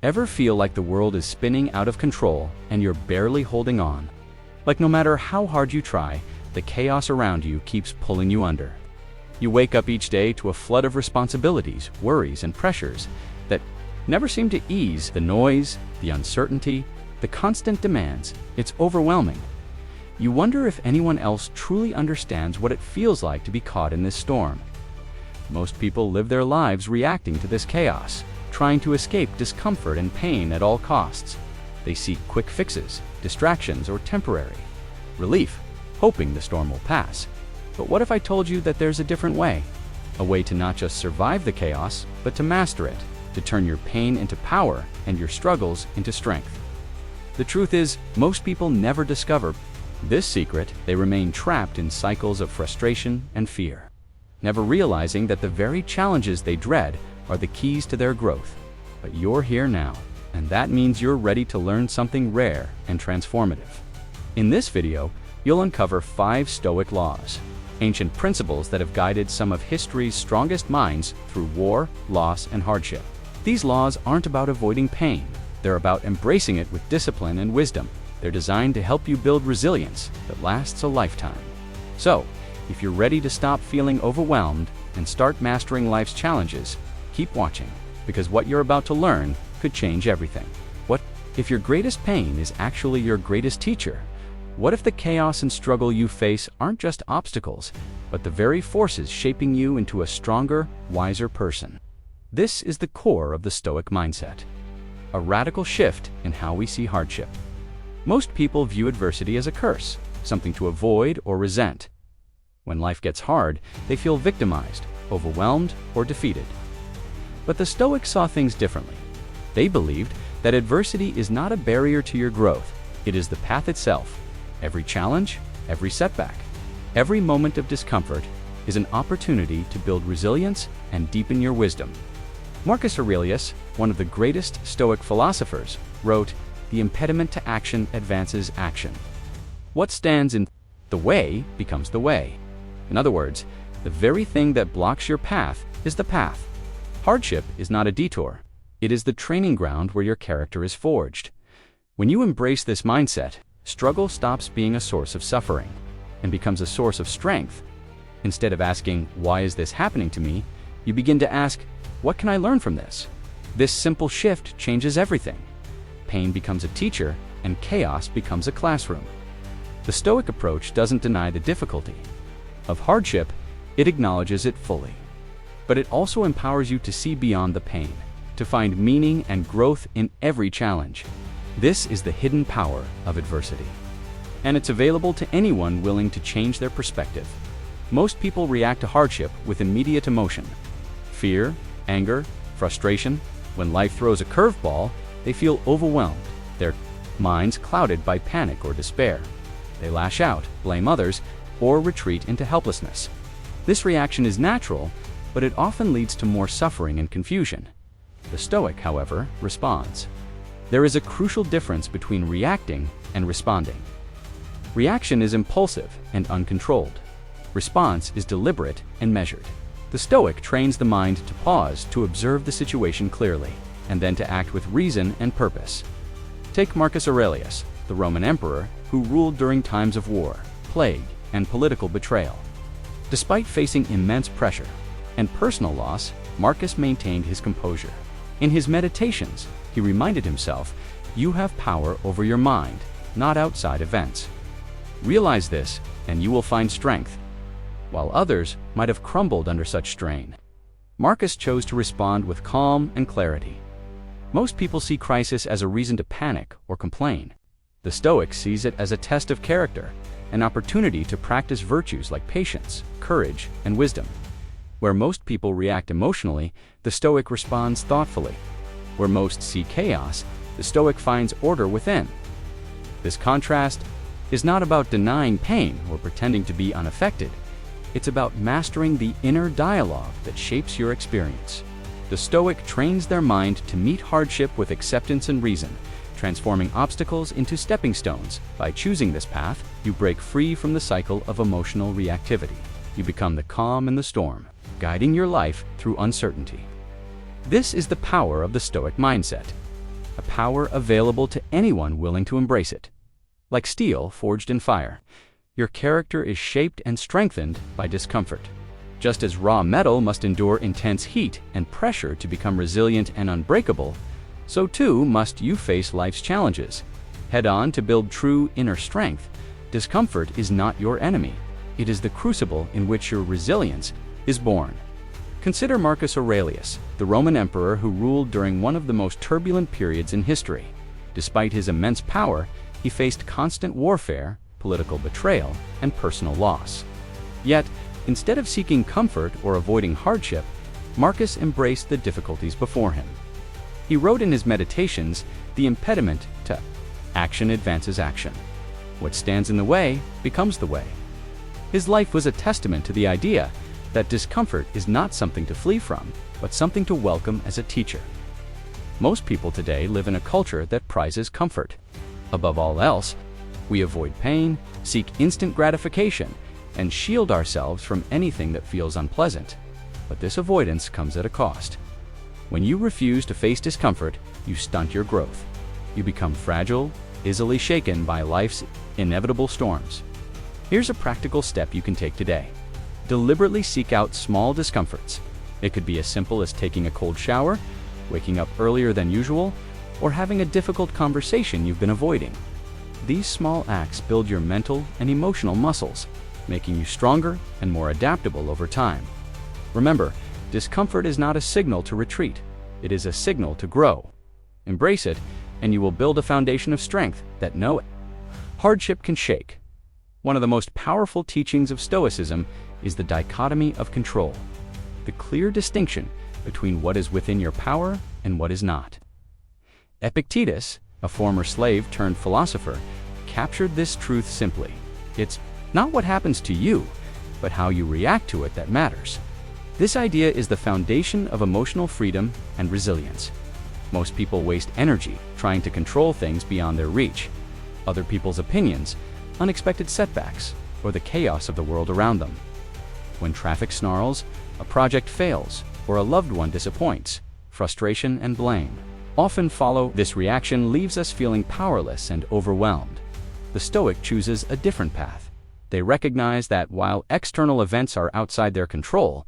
Ever feel like the world is spinning out of control and you're barely holding on? Like no matter how hard you try, the chaos around you keeps pulling you under. You wake up each day to a flood of responsibilities, worries, and pressures that never seem to ease. The noise, the uncertainty, the constant demands, it's overwhelming. You wonder if anyone else truly understands what it feels like to be caught in this storm. Most people live their lives reacting to this chaos, trying to escape discomfort and pain at all costs. They seek quick fixes, distractions, or temporary relief, hoping the storm will pass. But what if I told you that there's a different way? A way to not just survive the chaos, but to master it, to turn your pain into power and your struggles into strength. The truth is, most people never discover this secret. They remain trapped in cycles of frustration and fear, never realizing that the very challenges they dread are the keys to their growth. But you're here now, and that means you're ready to learn something rare and transformative. In this video, you'll uncover 5 Stoic laws, ancient principles that have guided some of history's strongest minds through war, loss, and hardship. These laws aren't about avoiding pain. They're about embracing it with discipline and wisdom. They're designed to help you build resilience that lasts a lifetime. So, if you're ready to stop feeling overwhelmed and start mastering life's challenges, keep watching, because what you're about to learn could change everything. What if your greatest pain is actually your greatest teacher? What if the chaos and struggle you face aren't just obstacles, but the very forces shaping you into a stronger, wiser person? This is the core of the Stoic mindset, a radical shift in how we see hardship. Most people view adversity as a curse, something to avoid or resent. When life gets hard, they feel victimized, overwhelmed, or defeated. But the Stoics saw things differently. They believed that adversity is not a barrier to your growth, it is the path itself. Every challenge, every setback, every moment of discomfort is an opportunity to build resilience and deepen your wisdom. Marcus Aurelius, one of the greatest Stoic philosophers, wrote, "The impediment to action advances action. What stands in the way becomes the way." In other words, the very thing that blocks your path is the path. Hardship is not a detour. It is the training ground where your character is forged. When you embrace this mindset, struggle stops being a source of suffering and becomes a source of strength. Instead of asking, "Why is this happening to me?" you begin to ask, "What can I learn from this?" This simple shift changes everything. Pain becomes a teacher, and chaos becomes a classroom. The Stoic approach doesn't deny the difficulty of hardship, it acknowledges it fully. But it also empowers you to see beyond the pain, to find meaning and growth in every challenge. This is the hidden power of adversity, and it's available to anyone willing to change their perspective. Most people react to hardship with immediate emotion: fear, anger, frustration. When life throws a curveball, they feel overwhelmed, their minds clouded by panic or despair. They lash out, blame others, or retreat into helplessness. This reaction is natural, but it often leads to more suffering and confusion. The Stoic, however, responds. There is a crucial difference between reacting and responding. Reaction is impulsive and uncontrolled. Response is deliberate and measured. The Stoic trains the mind to pause, to observe the situation clearly, and then to act with reason and purpose. Take Marcus Aurelius, the Roman emperor who ruled during times of war, plague, and political betrayal. Despite facing immense pressure and personal loss, Marcus maintained his composure. In his meditations, he reminded himself, "You have power over your mind, not outside events. Realize this, and you will find strength." While others might have crumbled under such strain, Marcus chose to respond with calm and clarity. Most people see crisis as a reason to panic or complain. The Stoic sees it as a test of character, an opportunity to practice virtues like patience, courage, and wisdom. Where most people react emotionally, the Stoic responds thoughtfully. Where most see chaos, the Stoic finds order within. This contrast is not about denying pain or pretending to be unaffected. It's about mastering the inner dialogue that shapes your experience. The Stoic trains their mind to meet hardship with acceptance and reason, transforming obstacles into stepping stones. By choosing this path, you break free from the cycle of emotional reactivity. You become the calm in the storm, guiding your life through uncertainty. This is the power of the Stoic mindset. a power available to anyone willing to embrace it. Like steel forged in fire, your character is shaped and strengthened by discomfort. Just as raw metal must endure intense heat and pressure to become resilient and unbreakable, so too must you face life's challenges. Head on to build true inner strength. Discomfort is not your enemy. It is the crucible in which your resilience is born. Consider Marcus Aurelius, the Roman emperor who ruled during one of the most turbulent periods in history. Despite his immense power, he faced constant warfare, political betrayal, and personal loss. Yet, instead of seeking comfort or avoiding hardship, Marcus embraced the difficulties before him. He wrote in his Meditations, "The impediment to action advances action. What stands in the way becomes the way." His life was a testament to the idea that discomfort is not something to flee from, but something to welcome as a teacher. Most people today live in a culture that prizes comfort. Above all else, we avoid pain, seek instant gratification, and shield ourselves from anything that feels unpleasant. But this avoidance comes at a cost. When you refuse to face discomfort, you stunt your growth. You become fragile, easily shaken by life's inevitable storms. Here's a practical step you can take today. Deliberately seek out small discomforts. It could be as simple as taking a cold shower, waking up earlier than usual, or having a difficult conversation you've been avoiding. These small acts build your mental and emotional muscles, making you stronger and more adaptable over time. Remember, discomfort is not a signal to retreat. It is a signal to grow. Embrace it, and you will build a foundation of strength that no hardship can shake. One of the most powerful teachings of Stoicism is the dichotomy of control, the clear distinction between what is within your power and what is not. Epictetus, a former slave turned philosopher, captured this truth simply. It's not what happens to you, but how you react to it that matters. This idea is the foundation of emotional freedom and resilience. Most people waste energy trying to control things beyond their reach. Other people's opinions, unexpected setbacks, or the chaos of the world around them. When traffic snarls, a project fails, or a loved one disappoints, frustration and blame often follow. This reaction leaves us feeling powerless and overwhelmed. The Stoic chooses a different path. They recognize that while external events are outside their control,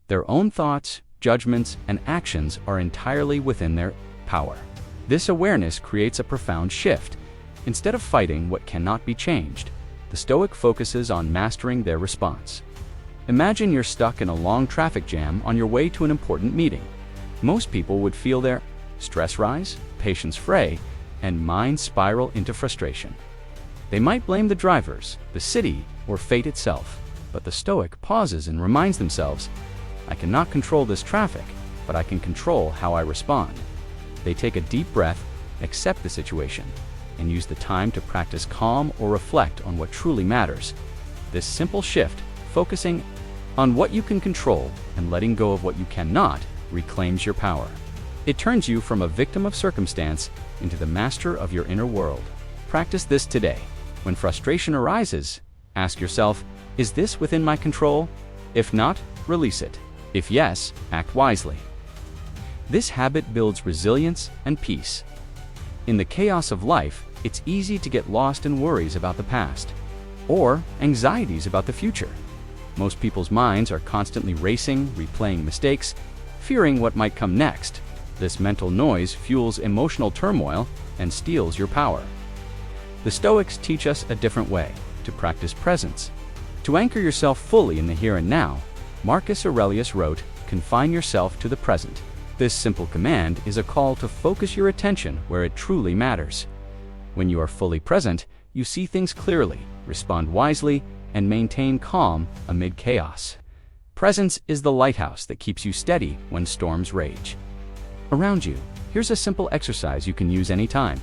their own thoughts, judgments, and actions are entirely within their power. This awareness creates a profound shift. Instead of fighting what cannot be changed, the Stoic focuses on mastering their response. Imagine you're stuck in a long traffic jam on your way to an important meeting. Most people would feel their stress rise, patience fray, and mind spiral into frustration. They might blame the drivers, the city, or fate itself, but the Stoic pauses and reminds themselves, "I cannot control this traffic, but I can control how I respond." They take a deep breath, accept the situation, and use the time to practice calm or reflect on what truly matters. This simple shift, focusing on what you can control and letting go of what you cannot, reclaims your power. It turns you from a victim of circumstance into the master of your inner world. Practice this today. When frustration arises, ask yourself, "Is this within my control?" If not, release it. If yes, act wisely. This habit builds resilience and peace. In the chaos of life, it's easy to get lost in worries about the past or anxieties about the future. Most people's minds are constantly racing, replaying mistakes, fearing what might come next. This mental noise fuels emotional turmoil and steals your power. The Stoics teach us a different way to practice presence. To anchor yourself fully in the here and now, Marcus Aurelius wrote, "Confine yourself to the present." This simple command is a call to focus your attention where it truly matters. When you are fully present, you see things clearly, respond wisely, and maintain calm amid chaos. Presence is the lighthouse that keeps you steady when storms rage. Around you, here's a simple exercise you can use anytime.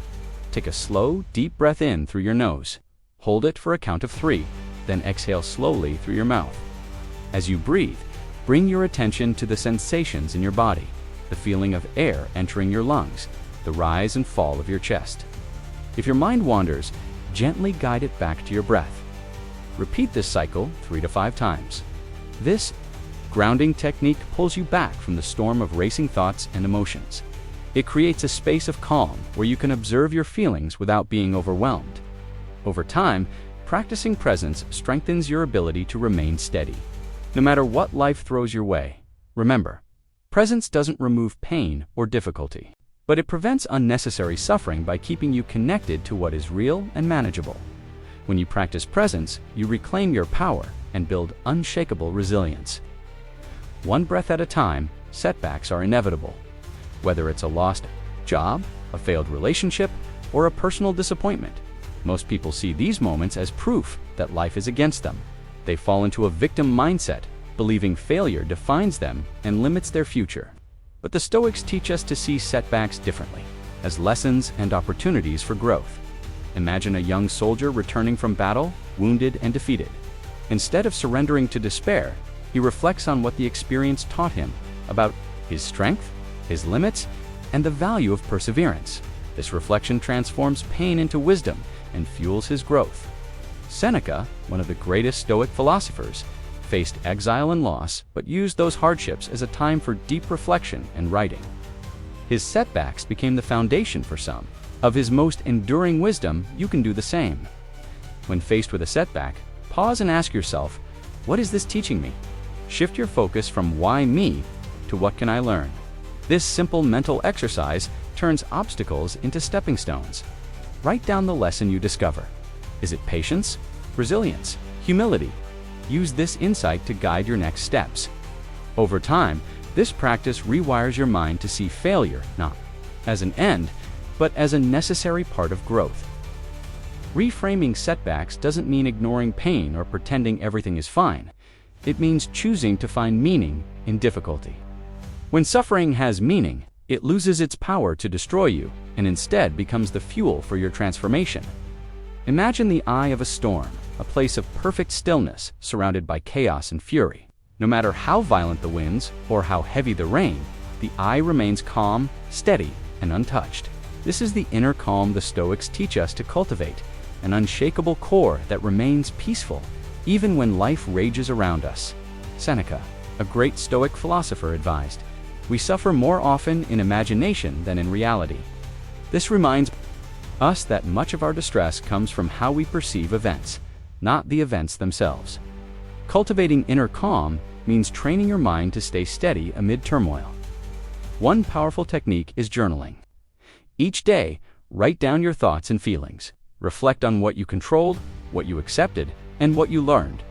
Take a slow, deep breath in through your nose. Hold it for a count of 3, then exhale slowly through your mouth. As you breathe, bring your attention to the sensations in your body, the feeling of air entering your lungs, the rise and fall of your chest. If your mind wanders, gently guide it back to your breath. Repeat this cycle 3 to 5 times. This grounding technique pulls you back from the storm of racing thoughts and emotions. It creates a space of calm where you can observe your feelings without being overwhelmed. Over time, practicing presence strengthens your ability to remain steady. No matter what life throws your way, remember, presence doesn't remove pain or difficulty, but it prevents unnecessary suffering by keeping you connected to what is real and manageable. When you practice presence, you reclaim your power and build unshakable resilience. One breath at a time, setbacks are inevitable. Whether it's a lost job, a failed relationship, or a personal disappointment, most people see these moments as proof that life is against them. They fall into a victim mindset, believing failure defines them and limits their future. But the Stoics teach us to see setbacks differently, as lessons and opportunities for growth. Imagine a young soldier returning from battle, wounded and defeated. Instead of surrendering to despair, he reflects on what the experience taught him about his strength, his limits, and the value of perseverance. This reflection transforms pain into wisdom and fuels his growth. Seneca, one of the greatest Stoic philosophers, faced exile and loss, but used those hardships as a time for deep reflection and writing. His setbacks became the foundation for some of his most enduring wisdom. You can do the same. When faced with a setback, pause and ask yourself, what is this teaching me? Shift your focus from why me to what can I learn? This simple mental exercise turns obstacles into stepping stones. Write down the lesson you discover. Is it patience, resilience, humility? Use this insight to guide your next steps. Over time, this practice rewires your mind to see failure not as an end, but as a necessary part of growth. Reframing setbacks doesn't mean ignoring pain or pretending everything is fine. It means choosing to find meaning in difficulty. When suffering has meaning, it loses its power to destroy you and instead becomes the fuel for your transformation. Imagine the eye of a storm, a place of perfect stillness surrounded by chaos and fury. No matter how violent the winds or how heavy the rain, the eye remains calm, steady, and untouched. This is the inner calm the Stoics teach us to cultivate, an unshakable core that remains peaceful even when life rages around us. Seneca, a great Stoic philosopher, advised, "We suffer more often in imagination than in reality." This reminds us that much of our distress comes from how we perceive events, not the events themselves. Cultivating inner calm means training your mind to stay steady amid turmoil. One powerful technique is journaling. Each day, write down your thoughts and feelings. Reflect on what you controlled, what you accepted, and what you learned.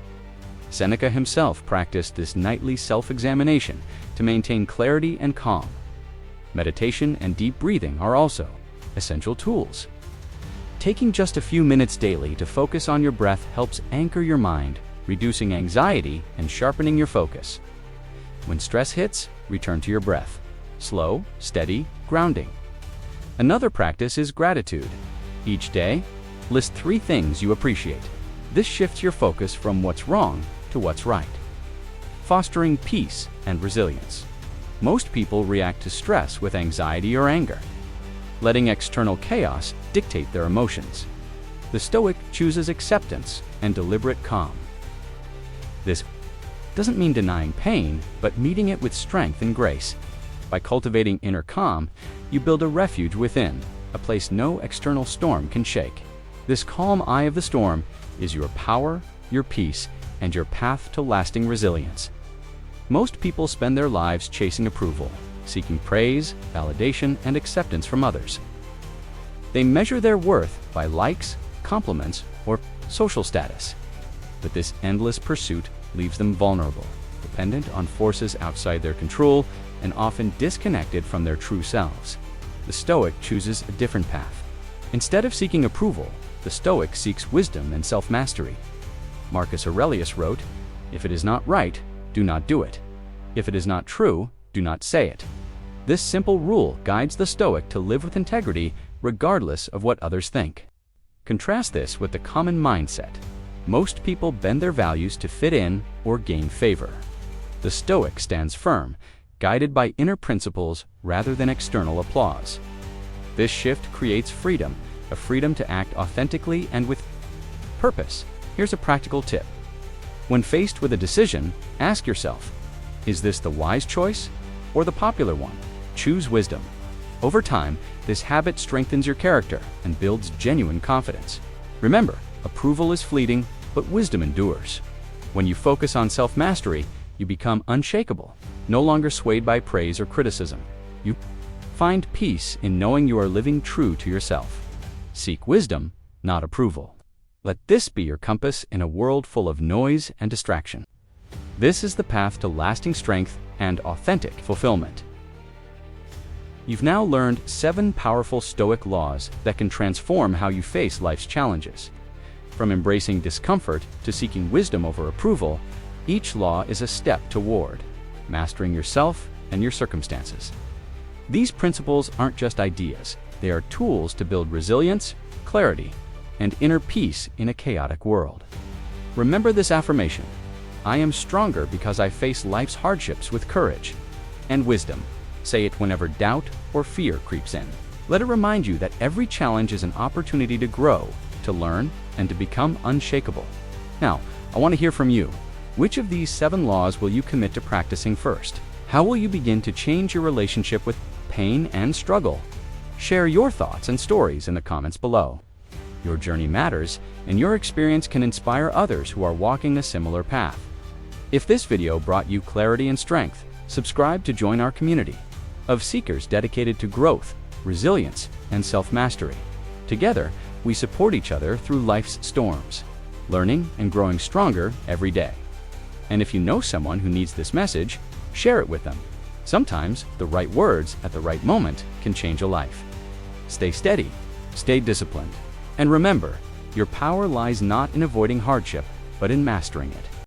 Seneca himself practiced this nightly self-examination to maintain clarity and calm. Meditation and deep breathing are also essential tools. Taking just a few minutes daily to focus on your breath helps anchor your mind, reducing anxiety and sharpening your focus. When stress hits, return to your breath. Slow, steady, grounding. Another practice is gratitude. Each day, list 3 things you appreciate. This shifts your focus from what's wrong to what's right. Fostering peace and resilience. Most people react to stress with anxiety or anger, letting external chaos dictate their emotions. The Stoic chooses acceptance and deliberate calm. This doesn't mean denying pain, but meeting it with strength and grace. By cultivating inner calm, you build a refuge within, a place no external storm can shake. This calm eye of the storm is your power, your peace, and your path to lasting resilience. Most people spend their lives chasing approval, seeking praise, validation, and acceptance from others. They measure their worth by likes, compliments, or social status. But this endless pursuit leaves them vulnerable, dependent on forces outside their control, and often disconnected from their true selves. The Stoic chooses a different path. Instead of seeking approval, the Stoic seeks wisdom and self-mastery. Marcus Aurelius wrote, "If it is not right, do not do it. If it is not true, do not say it." This simple rule guides the Stoic to live with integrity regardless of what others think. Contrast this with the common mindset. Most people bend their values to fit in or gain favor. The Stoic stands firm, guided by inner principles rather than external applause. This shift creates freedom, a freedom to act authentically and with purpose. Here's a practical tip. When faced with a decision, ask yourself, is this the wise choice or the popular one? Choose wisdom. Over time, this habit strengthens your character and builds genuine confidence. Remember, approval is fleeting, but wisdom endures. When you focus on self-mastery, you become unshakable, no longer swayed by praise or criticism. You find peace in knowing you are living true to yourself. Seek wisdom, not approval. Let this be your compass in a world full of noise and distraction. This is the path to lasting strength and authentic fulfillment. You've now learned 7 powerful Stoic laws that can transform how you face life's challenges. From embracing discomfort to seeking wisdom over approval, each law is a step toward mastering yourself and your circumstances. These principles aren't just ideas, they are tools to build resilience, clarity, and inner peace in a chaotic world. Remember this affirmation: I am stronger because I face life's hardships with courage and wisdom. Say it whenever doubt or fear creeps in. Let it remind you that every challenge is an opportunity to grow, to learn, and to become unshakable. Now, I want to hear from you. Which of these 7 laws will you commit to practicing first? How will you begin to change your relationship with pain and struggle? Share your thoughts and stories in the comments below. Your journey matters, and your experience can inspire others who are walking a similar path. If this video brought you clarity and strength, subscribe to join our community of seekers dedicated to growth, resilience, and self-mastery. Together, we support each other through life's storms, learning and growing stronger every day. And if you know someone who needs this message, share it with them. Sometimes the right words at the right moment can change a life. Stay steady, stay disciplined, and remember, your power lies not in avoiding hardship, but in mastering it.